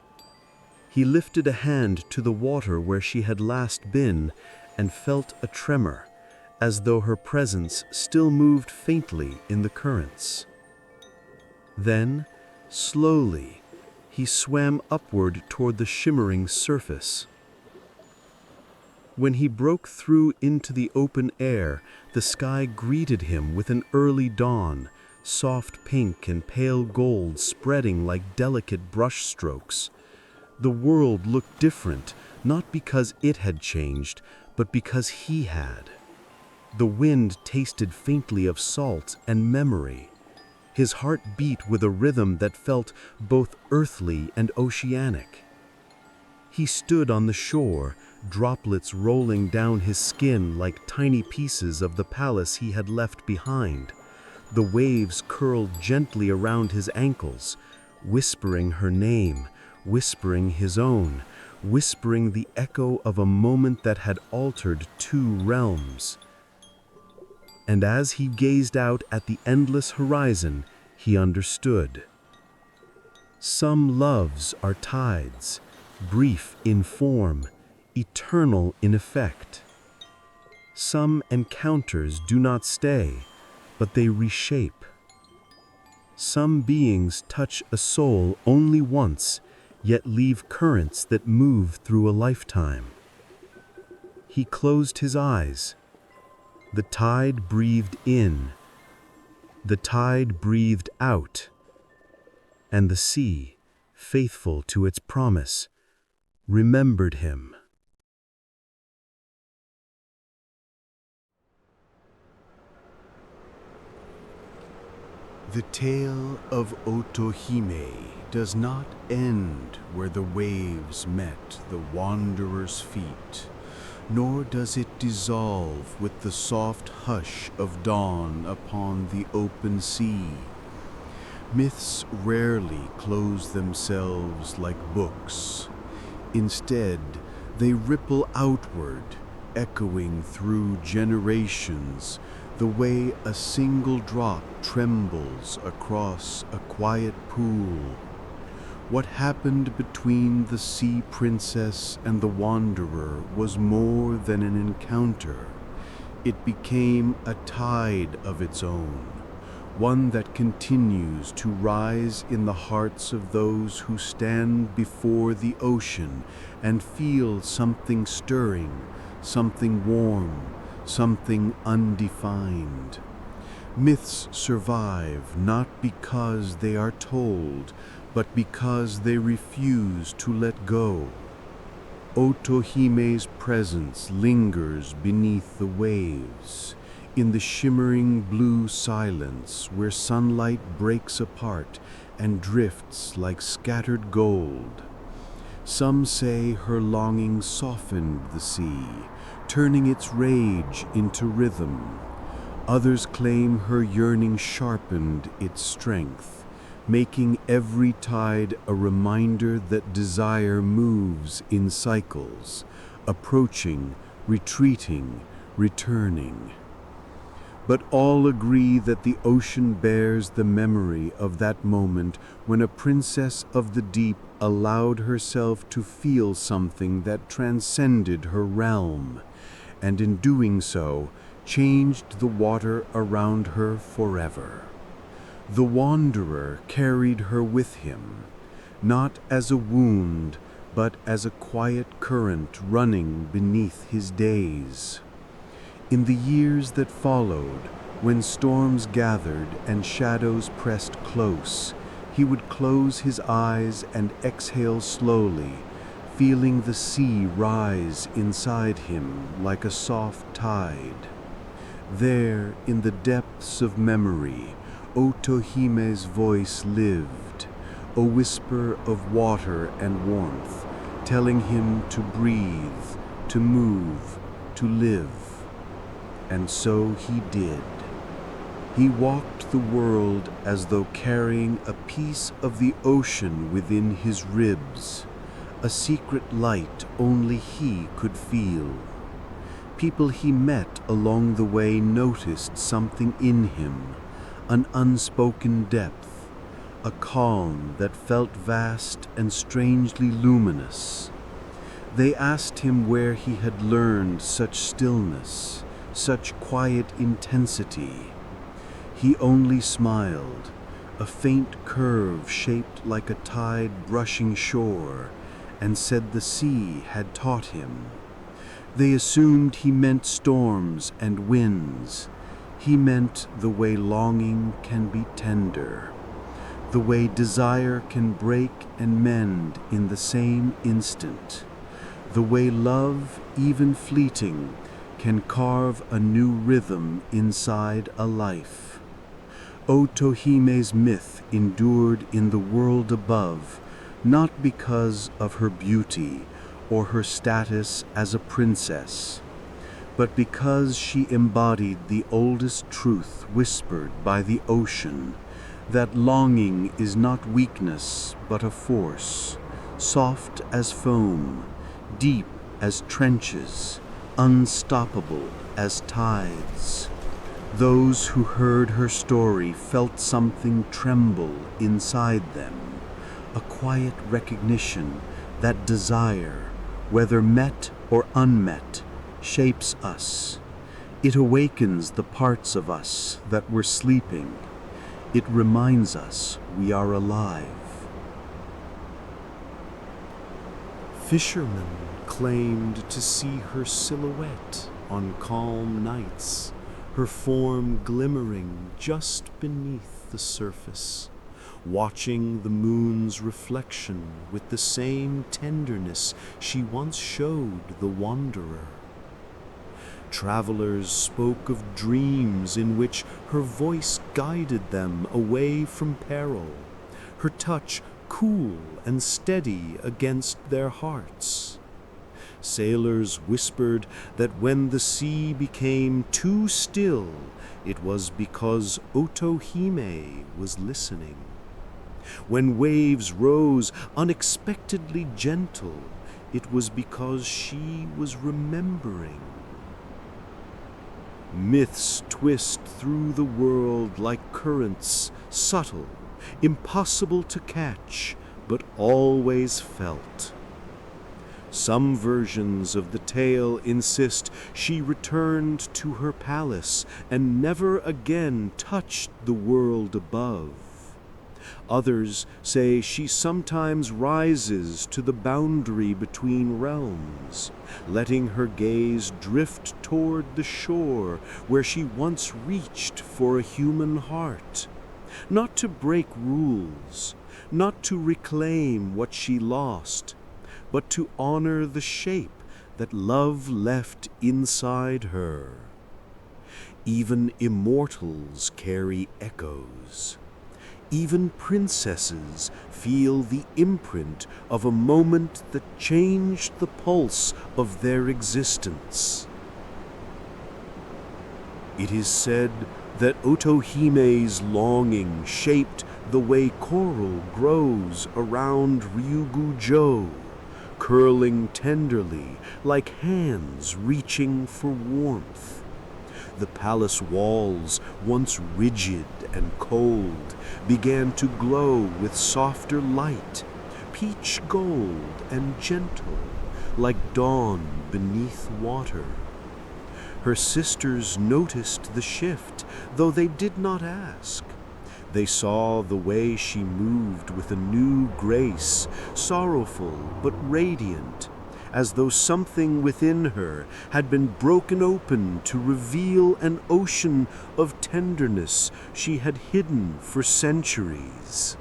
He lifted a hand to the water where she had last been and felt a tremor, as though her presence still moved faintly in the currents. Then, slowly, he swam upward toward the shimmering surface. When he broke through into the open air, the sky greeted him with an early dawn, soft pink and pale gold spreading like delicate brushstrokes. The world looked different, not because it had changed, but because he had. The wind tasted faintly of salt and memory. His heart beat with a rhythm that felt both earthly and oceanic. He stood on the shore, droplets rolling down his skin like tiny pieces of the palace he had left behind. The waves curled gently around his ankles, whispering her name, whispering his own, whispering the echo of a moment that had altered two realms. And as he gazed out at the endless horizon, he understood. Some loves are tides, brief in form, eternal in effect. Some encounters do not stay, but they reshape. Some beings touch a soul only once, yet leave currents that move through a lifetime. He closed his eyes. The tide breathed in. The tide breathed out. And the sea, faithful to its promise, remembered him. The tale of Otohime does not end where the waves met the wanderer's feet, nor does it dissolve with the soft hush of dawn upon the open sea. Myths rarely close themselves like books. Instead, they ripple outward, echoing through generations, the way a single drop trembles across a quiet pool. What happened between the sea princess and the wanderer was more than an encounter. It became a tide of its own, one that continues to rise in the hearts of those who stand before the ocean and feel something stirring, something warm, something undefined. Myths survive not because they are told, but because they refuse to let go. Otohime's presence lingers beneath the waves, in the shimmering blue silence where sunlight breaks apart and drifts like scattered gold. Some say her longing softened the sea, turning its rage into rhythm. Others claim her yearning sharpened its strength, making every tide a reminder that desire moves in cycles, approaching, retreating, returning. But all agree that the ocean bears the memory of that moment when a princess of the deep allowed herself to feel something that transcended her realm, and in doing so, changed the water around her forever. The wanderer carried her with him, not as a wound, but as a quiet current running beneath his days. In the years that followed, when storms gathered and shadows pressed close, he would close his eyes and exhale slowly, feeling the sea rise inside him like a soft tide. There, in the depths of memory, Otohime's voice lived, a whisper of water and warmth, telling him to breathe, to move, to live. And so he did. He walked the world as though carrying a piece of the ocean within his ribs, a secret light only he could feel. People he met along the way noticed something in him, an unspoken depth, a calm that felt vast and strangely luminous. They asked him where he had learned such stillness, such quiet intensity. He only smiled, a faint curve shaped like a tide brushing shore, and said the sea had taught him. They assumed he meant storms and winds. He meant the way longing can be tender, the way desire can break and mend in the same instant, the way love, even fleeting, can carve a new rhythm inside a life. Otohime's myth endured in the world above, not because of her beauty or her status as a princess, but because she embodied the oldest truth whispered by the ocean, that longing is not weakness but a force, soft as foam, deep as trenches, unstoppable as tides. Those who heard her story felt something tremble inside them, a quiet recognition that desire, whether met or unmet, shapes us. It awakens the parts of us that were sleeping. It reminds us we are alive. Fishermen claimed to see her silhouette on calm nights, her form glimmering just beneath the surface, watching the moon's reflection with the same tenderness she once showed the wanderer. Travelers spoke of dreams in which her voice guided them away from peril, her touch cool and steady against their hearts. Sailors whispered that when the sea became too still, it was because Otohime was listening. When waves rose unexpectedly gentle, it was because she was remembering. Myths twist through the world like currents, subtle, impossible to catch, but always felt. Some versions of the tale insist she returned to her palace and never again touched the world above. Others say she sometimes rises to the boundary between realms, letting her gaze drift toward the shore where she once reached for a human heart, not to break rules, not to reclaim what she lost, but to honor the shape that love left inside her. Even immortals carry echoes. Even princesses feel the imprint of a moment that changed the pulse of their existence. It is said that Otohime's longing shaped the way coral grows around Ryugu-jo, curling tenderly like hands reaching for warmth. The palace walls, once rigid and cold, began to glow with softer light, peach gold and gentle, like dawn beneath water. Her sisters noticed the shift, though they did not ask. They saw the way she moved with a new grace, sorrowful but radiant, as though something within her had been broken open to reveal an ocean of tenderness she had hidden for centuries.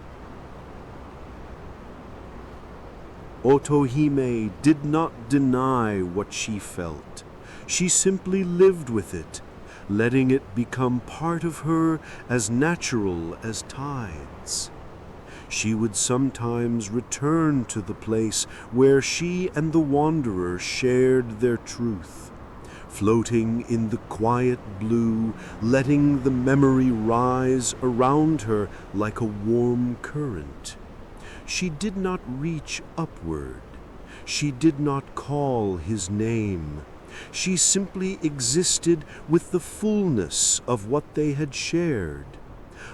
Otohime did not deny what she felt. She simply lived with it, letting it become part of her as natural as tides. She would sometimes return to the place where she and the wanderer shared their truth, floating in the quiet blue, letting the memory rise around her like a warm current. She did not reach upward. She did not call his name. She simply existed with the fullness of what they had shared.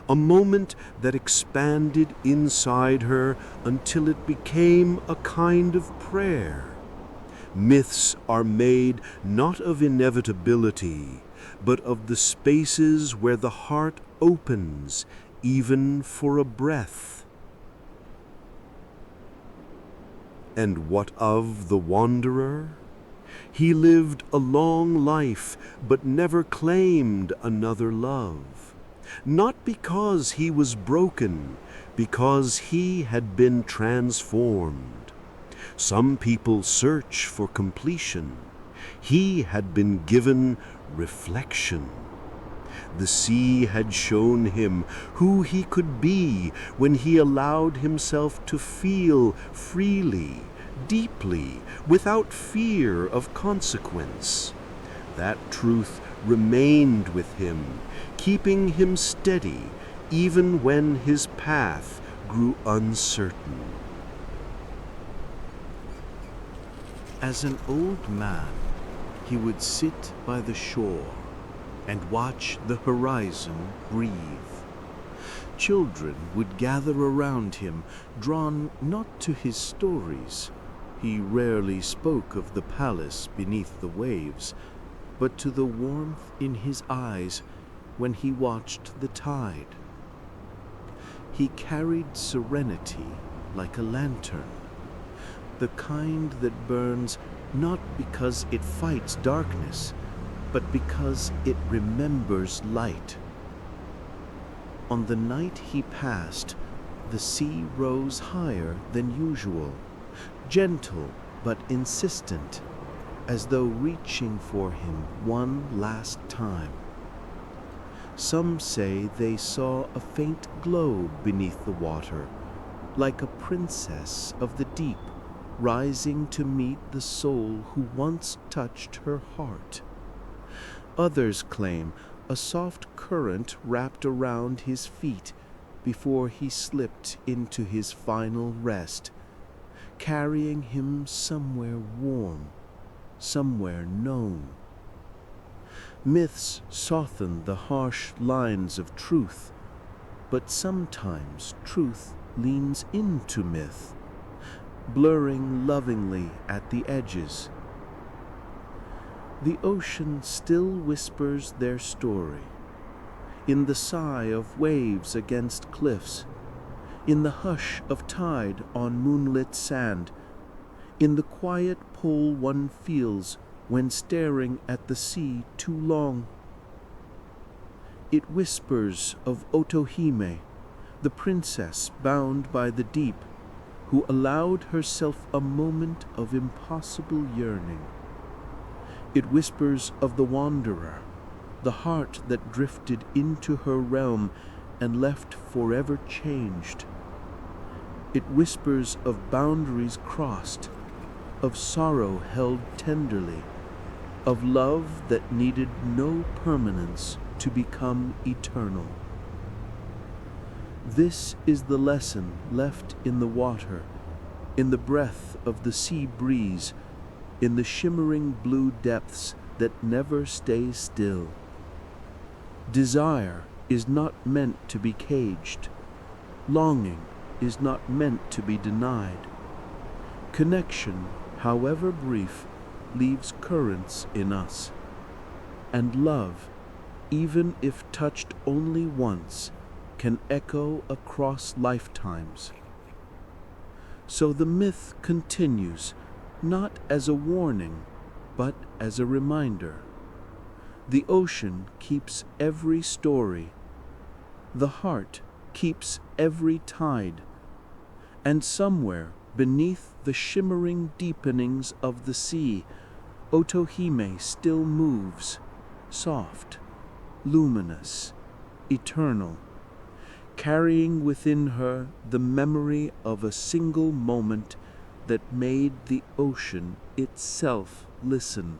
A moment that expanded inside her until it became a kind of prayer. Myths are made not of inevitability, but of the spaces where the heart opens, even for a breath. And what of the wanderer? He lived a long life, but never claimed another love. Not because he was broken, because he had been transformed. Some people search for completion. He had been given reflection. The sea had shown him who he could be when he allowed himself to feel freely, deeply, without fear of consequence. That truth remained with him, keeping him steady even when his path grew uncertain. As an old man, he would sit by the shore and watch the horizon breathe. Children would gather around him, drawn not to his stories. He rarely spoke of the palace beneath the waves, but to the warmth in his eyes when he watched the tide. He carried serenity like a lantern, the kind that burns not because it fights darkness, but because it remembers light. On the night he passed, the sea rose higher than usual, gentle but insistent, as though reaching for him one last time. Some say they saw a faint glow beneath the water, like a princess of the deep rising to meet the soul who once touched her heart. Others claim a soft current wrapped around his feet before he slipped into his final rest, carrying him somewhere warm, somewhere known. Myths soften the harsh lines of truth, but sometimes truth leans into myth, blurring lovingly at the edges. The ocean still whispers their story, in the sigh of waves against cliffs, in the hush of tide on moonlit sand, in the quiet pull one feels when staring at the sea too long. It whispers of Otohime, the princess bound by the deep, who allowed herself a moment of impossible yearning. It whispers of the wanderer, the heart that drifted into her realm and left forever changed. It whispers of boundaries crossed, of sorrow held tenderly, of love that needed no permanence to become eternal. This is the lesson left in the water, in the breath of the sea breeze, in the shimmering blue depths that never stay still. Desire is not meant to be caged. Longing is not meant to be denied. Connection, however brief, leaves currents in us. And love, even if touched only once, can echo across lifetimes. So the myth continues, not as a warning, but as a reminder. The ocean keeps every story. The heart keeps every tide. And somewhere beneath the shimmering deepenings of the sea, Otohime still moves, soft, luminous, eternal, carrying within her the memory of a single moment that made the ocean itself listen.